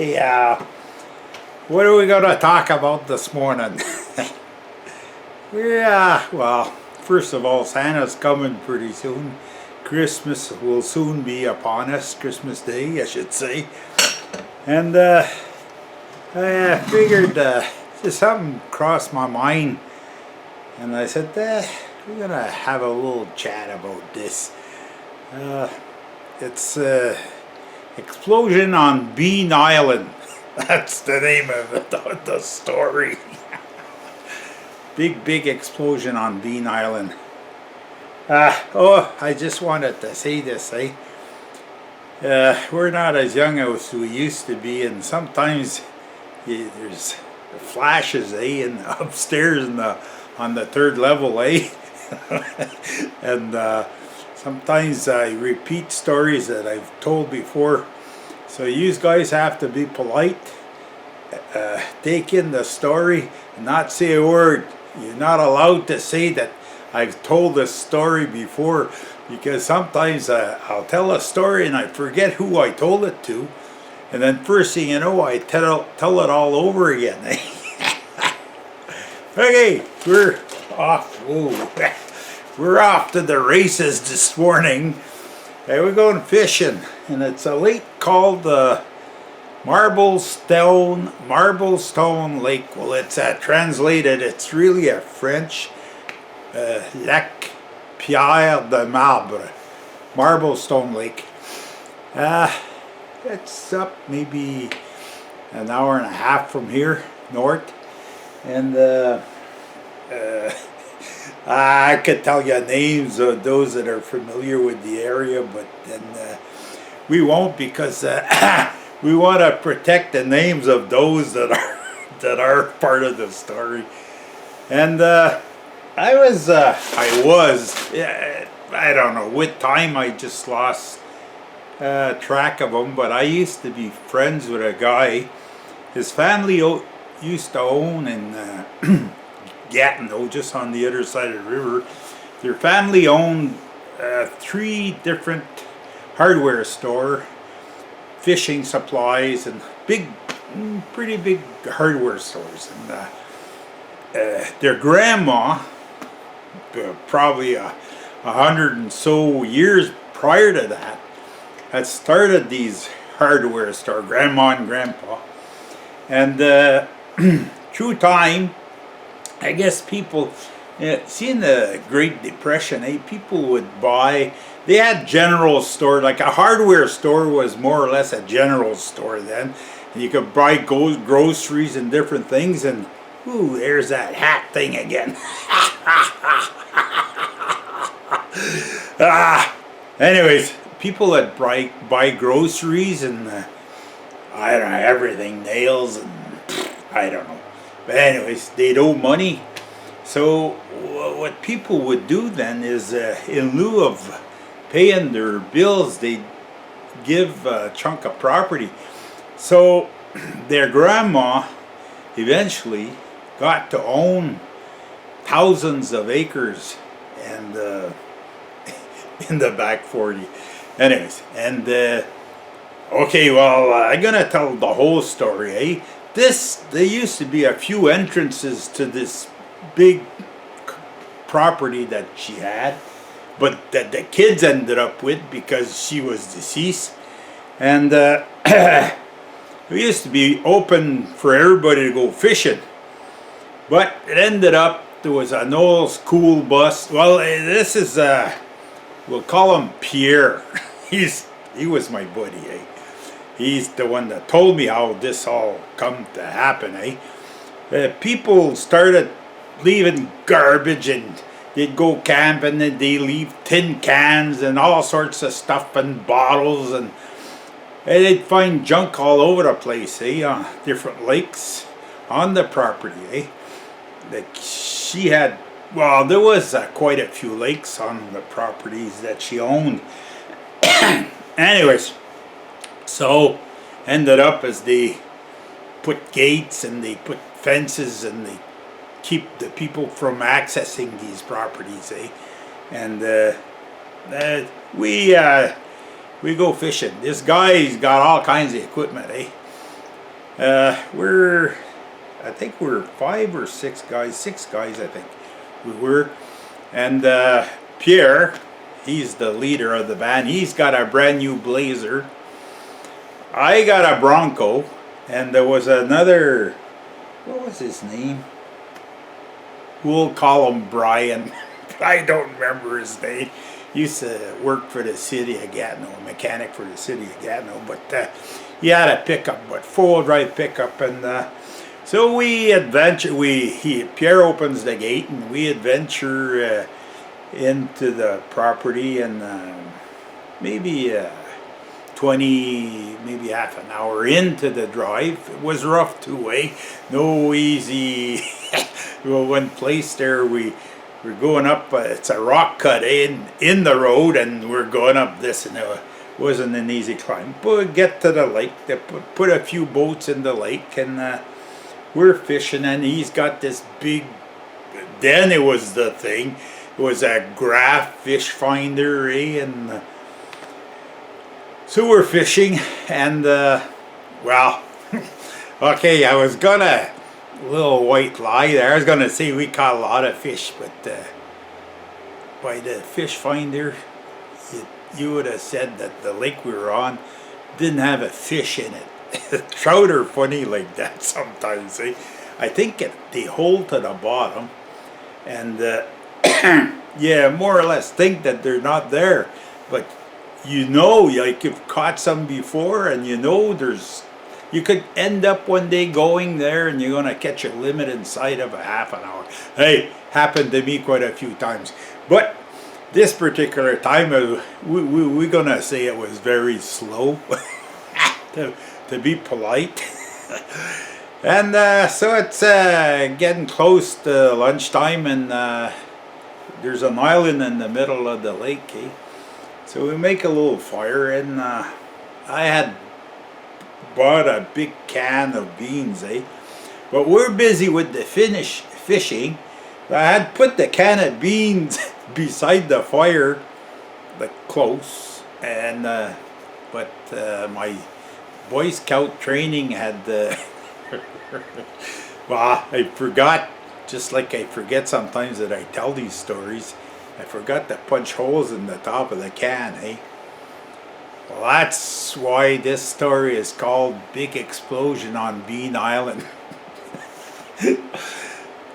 Hey, what are we going to talk about this morning? Well, first of all, Santa's coming pretty soon. Christmas will soon be upon us, Christmas Day, I should say. And I figured just something crossed my mind, and I said, we're going to have a little chat about this. It's Explosion on Bean Island. That's the name of the story. Big explosion on Bean Island. I just wanted to say this, we're not as young as we used to be, and sometimes there's flashes, in upstairs on the third level, and sometimes I repeat stories that I've told before, so you guys have to be polite, take in the story, and not say a word. You're not allowed to say that I've told this story before, because sometimes I'll tell a story and I forget who I told it to, and then first thing you know, I tell it all over again. Okay, we're off. Whoa. We're off to the races this morning. We're going fishing, and it's a lake called Marblestone Lake. Well, it's translated, it's really a French Lac Pierre de Marbre, Marblestone Lake. It's up maybe an hour and a half from here, north, and I could tell you names of those that are familiar with the area, but then we won't, because we want to protect the names of those that are part of the story. And I don't know, with time I just lost track of them, but I used to be friends with a guy. His family used to own in Gatineau, just on the other side of the river. Their family owned 3 different hardware store, fishing supplies, and pretty big hardware stores. And their grandma, probably 100 and so years prior to that, had started these hardware store, grandma and grandpa. And through time, I guess people, seeing the Great Depression, people would buy, they had general store, like a hardware store was more or less a general store then. And you could buy groceries and different things, and ooh, there's that hat thing again. Anyways, people that buy groceries and I don't know, everything, nails, and I don't know. But anyways, they'd owe money. So what people would do then is, in lieu of paying their bills, they'd give a chunk of property. So their grandma eventually got to own thousands of acres and in the back 40. Anyways, and okay, well, I'm gonna tell the whole story, there used to be a few entrances to this big property that she had, but that the kids ended up with because she was deceased. And it used to be open for everybody to go fishing. But it ended up, there was an old school bus. Well, this is, we'll call him Pierre. He was my buddy, He's the one that told me how this all come to happen, People started leaving garbage, and they'd go camping and they'd leave tin cans and all sorts of stuff and bottles, and they'd find junk all over the place, on different lakes on the property, Like she had, well, there was quite a few lakes on the properties that she owned. Anyways, so ended up as they put gates and they put fences and they keep the people from accessing these properties, And we go fishing. This guy's got all kinds of equipment, I think we're 5 or 6 guys, 6 guys I think we were, and Pierre, he's the leader of the band. He's got a brand new Blazer. I got a Bronco, and there was another, what was his name? We'll call him Brian. I don't remember his name. He used to work for the city of Gatineau, a mechanic for the city of Gatineau, but he had a pickup, but four-wheel drive pickup, and so we adventure. Pierre opens the gate, and we adventure into the property, and maybe 20, maybe half an hour into the drive. It was rough two-way, no easy. One place there, we're going up, it's a rock cut in the road, and we're going up this, and it wasn't an easy climb. But we get to the lake, they put a few boats in the lake, and we're fishing, and he's got this big, then it was the thing, it was a Graf fish finder, and so we're fishing, and well, okay, I was gonna, little white lie there, I was gonna say we caught a lot of fish, but by the fish finder, you would have said that the lake we were on didn't have a fish in it. Trout are funny like that sometimes, eh? I think they hold to the bottom, and yeah, more or less think that they're not there, but you know, like you've caught some before, and you know you could end up one day going there, and you're gonna catch a limit inside of a half an hour. Hey, happened to me quite a few times, but this particular time, we're gonna say it was very slow, to be polite. And so it's getting close to lunchtime, and there's an island in the middle of the lake, eh? So we make a little fire, and I had bought a big can of beans, eh? But we're busy with the fishing. I had put the can of beans beside the fire, like close, and but my Boy Scout training had well, I forgot, just like I forget sometimes that I tell these stories, I forgot to punch holes in the top of the can, eh? Well, that's why this story is called Big Explosion on Bean Island.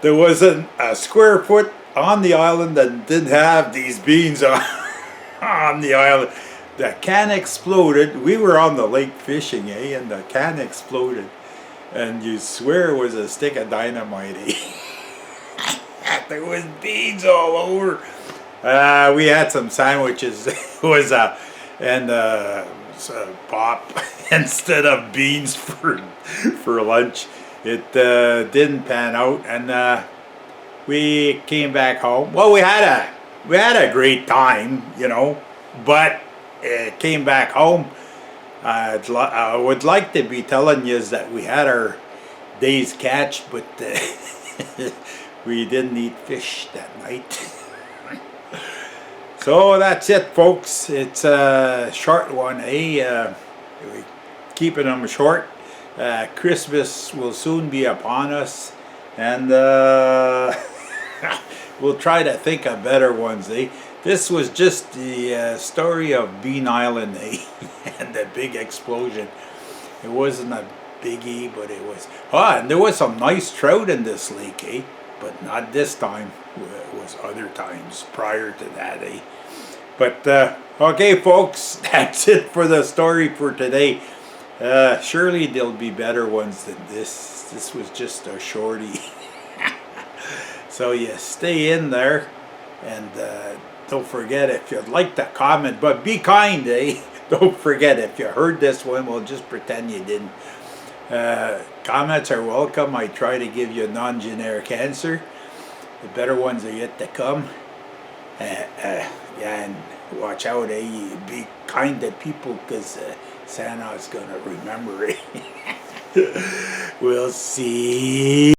There was a square foot on the island that didn't have these beans on the island. The can exploded. We were on the lake fishing, eh? And the can exploded. And you swear it was a stick of dynamite, eh? There was beans all over. We had some sandwiches. It was pop instead of beans for lunch. It didn't pan out, and we came back home. Well, we had a great time, you know, but came back home. I would like to be telling you that we had our day's catch, but we didn't eat fish that night. So that's it, folks. It's a short one, eh? We're keeping them short. Christmas will soon be upon us, and we'll try to think of better ones, eh? This was just the story of Bean Island, eh? And the big explosion. It wasn't a biggie, but it was. And there was some nice trout in this lake, eh? But not this time. It was other times prior to that, eh? But okay, folks, that's it for the story for today. Surely there'll be better ones than this. This was just a shorty. So you stay in there, and don't forget, if you'd like to comment, but be kind, eh? Don't forget, if you heard this one, well, just pretend you didn't. Comments are welcome. I try to give you a non-generic answer. The better ones are yet to come. Yeah, and watch out, eh? Be kind to people, because Santa's gonna remember it. We'll see.